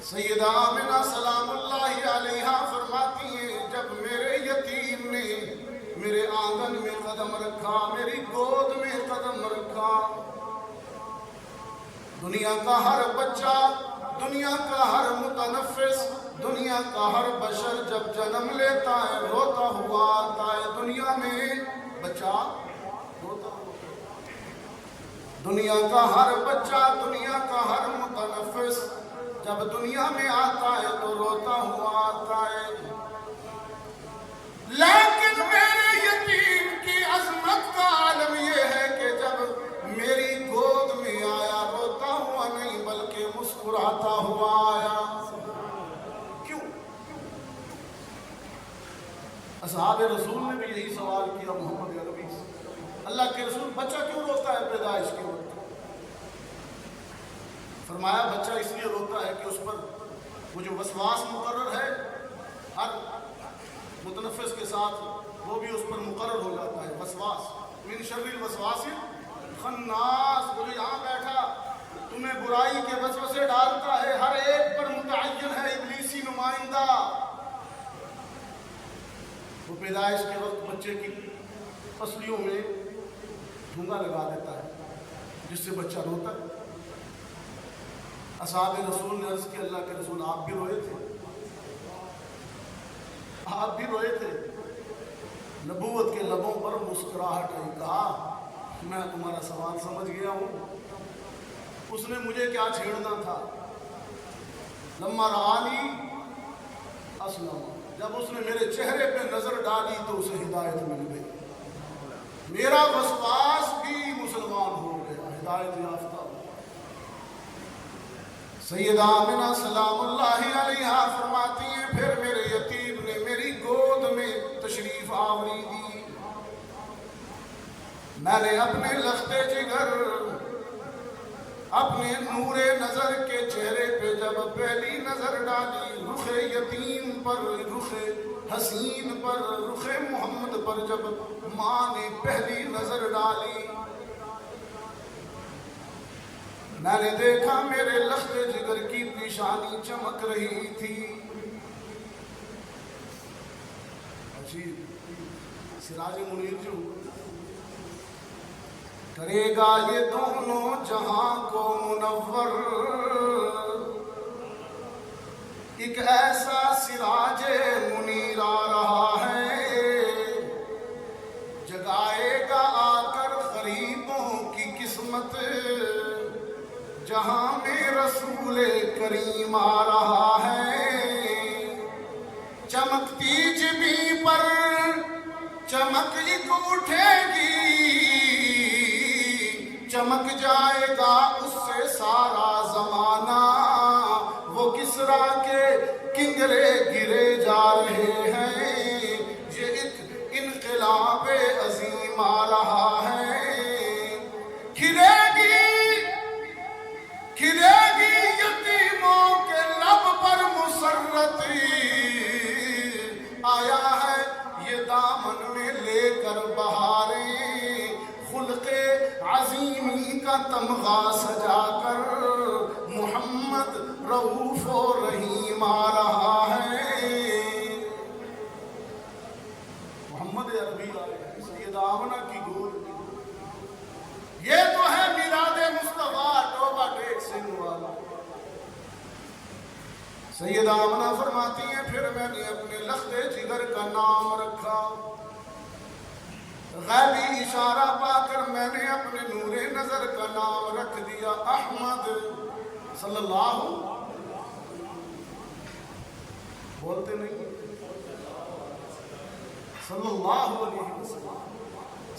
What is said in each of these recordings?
سیدہ آمنہ سلام اللہ علیہا فرماتی ہیں جب میرے یتیم نے میرے آنگن میں قدم رکھا، میری گود میں قدم رکھا، دنیا کا ہر بچہ، دنیا کا ہر متنفس، دنیا کا ہر بشر جب جنم لیتا ہے روتا ہوا آتا ہے دنیا میں، بچہ روتا ہوا، دنیا کا ہر بچہ، دنیا کا ہر متنفس جب دنیا میں آتا ہے تو روتا ہوا آتا ہے، لیکن میرے یتیم کی عظمت کا عالم یہ ہے کہ جب میری گود میں آیا روتا ہوا نہیں بلکہ مسکراتا ہوا آیا۔ کیوں؟ اصحاب رسول نے بھی یہی سوال کیا محمد عربی سے، اللہ کے رسول بچہ کیوں روتا ہے پیدائش کے وقت؟ فرمایا بچہ اس لیے روتا ہے کہ اس پر وہ جو وسواس مقرر ہے ہر متنفس کے ساتھ وہ بھی اس پر مقرر ہو جاتا ہے، وسواس من شر الوسواس الخناس، وہ جو یہاں بیٹھا تمہیں برائی کے وسوسے ڈالتا ہے، ہر ایک پر متعین ہے ابلیسی نمائندہ، وہ پیدائش کے وقت بچے کی پسلیوں میں ٹھونگا لگا دیتا ہے جس سے بچہ روتا ہے۔ اصحاب رسول نے عرض کیا اللہ کے رسول آپ بھی روئے تھے؟ آپ بھی روئے تھے؟ نبوت کے لبوں پر مسکراہٹ آئی، کہا میں تمہارا سوال سمجھ گیا ہوں، اس نے مجھے کیا چھیڑنا تھا، لما رآنی اسلم، جب اس نے میرے چہرے پہ نظر ڈالی تو اسے ہدایت مل گئی، میرا وسواس بھی مسلمان ہو گیا، ہدایت یافتہ۔ سیدہ آمنہ سلام اللہ علیہا فرماتی ہیں پھر میرے یتیم نے میری گود میں تشریف آوری دی، میں نے اپنے لخت جگر، اپنے نور نظر کے چہرے پہ جب پہلی نظر ڈالی، رخ یتیم پر، رخ حسین پر، رخ محمد پر جب ماں نے پہلی نظر ڈالی، میں نے دیکھا میرے لخت جگر کی پیشانی چمک رہی تھی، عجیب سراج منیر جو کرے گا یہ دونوں جہاں کو منور، ایک ایسا سراج منیر آ رہا ہے جگائے گا آ کر غریبوں کی قسمت، جہاں میں رسول کریم آ رہا ہے، چمکتی جبیں پر چمک ایک اٹھے گی، چمک جائے گا اس سے سارا زمانہ، وہ کسریٰ کے کنگرے گرے جا رہے ہیں، یہ ایک انقلاب عظیم آ رہا ہے، کھلے گی یتیموں کے لب پر مسرتی، آیا ہے یہ دامن میں لے کر بہاریں، خلق عظیمی کا تمغہ سجا کر محمد رؤوف و رحیم آ رہا ہے، محمد عربی آئے سیدہ آمنہ کی گود میں، یہ تو ہے میلاد مصطفیٰ ٹوبہ ٹیک سنگ والا۔ سیدہ آمنہ فرماتی ہیں پھر میں نے اپنے لخت جگر کا نام رکھا، غیبی اشارہ پا کر میں نے اپنے نور نظر کا نام رکھ دیا احمد صلی اللہ، بولتے نہیں صلی اللہ علیہ وسلم۔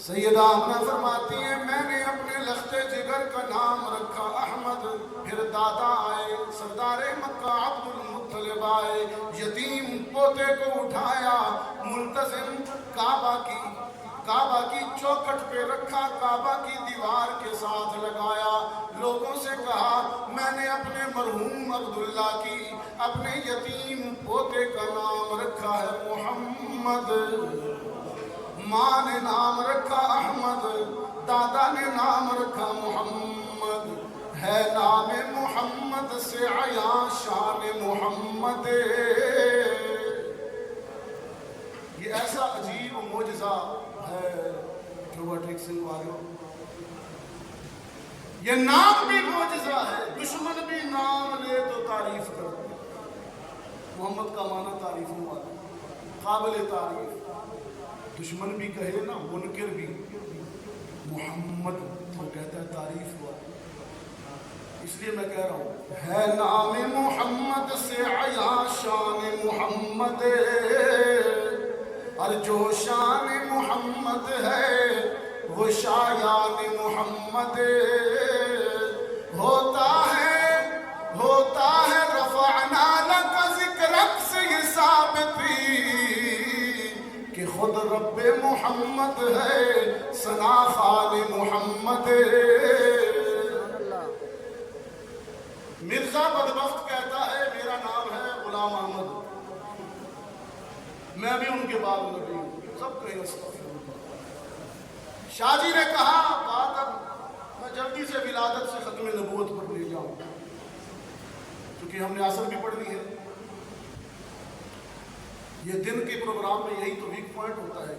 سیدہ آمنہ فرماتی ہیں میں نے اپنے لخت جگر کا نام رکھا احمد، پھر دادا آئے سردار مکہ عبد المطلب آئے، یتیم پوتے کو اٹھایا، ملتزم کعبہ کی چوکھٹ پہ رکھا، کعبہ کی دیوار کے ساتھ لگایا، لوگوں سے کہا میں نے اپنے مرحوم عبداللہ کی اپنے یتیم پوتے کا نام رکھا ہے محمد، ماں نے نام رکھا احمد، دادا نے نام رکھا محمد، ہے نام محمد سے عیاں شان محمد. یہ ایسا عجیب معجزہ ہے جو وٹرک سنگھ والوں، یہ نام بھی معجزہ ہے. دشمن بھی نام لے تو تعریف کرتے. محمد کا معنی تعریفوں والا، قابل تعریف. دشمن بھی کہے نا، منکر بھی، محمد تو کہتا ہے تعریف ہوا. اس لیے میں کہہ رہا ہوں ہے نام محمد سے عیاں شان محمد. اور جو شان محمد ہے وہ شایان محمد. ہوتا ہے رفعنا لک ذکرک سے یہ ثابت کہ خود رب محمد ہے ثنا خان محمد. مرزا بدبخت کہتا ہے میرا نام ہے غلام احمد، میں بھی ان کے بعد نبی ہوں. سب کہیں استغفر اللہ. شاہ جی نے کہا بات اب میں جلدی سے ولادت سے ختم نبوت پر لے جاؤں کیونکہ ہم نے عصر بھی پڑھ لی ہے. یہ دن کے پروگرام میں یہی تو ویک پوائنٹ ہوتا ہے،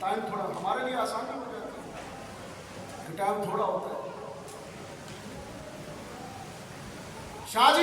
ٹائم تھوڑا ہمارے لیے آسانی ہو جاتی ہے کہ ٹائم تھوڑا ہوتا ہے. شاہ جی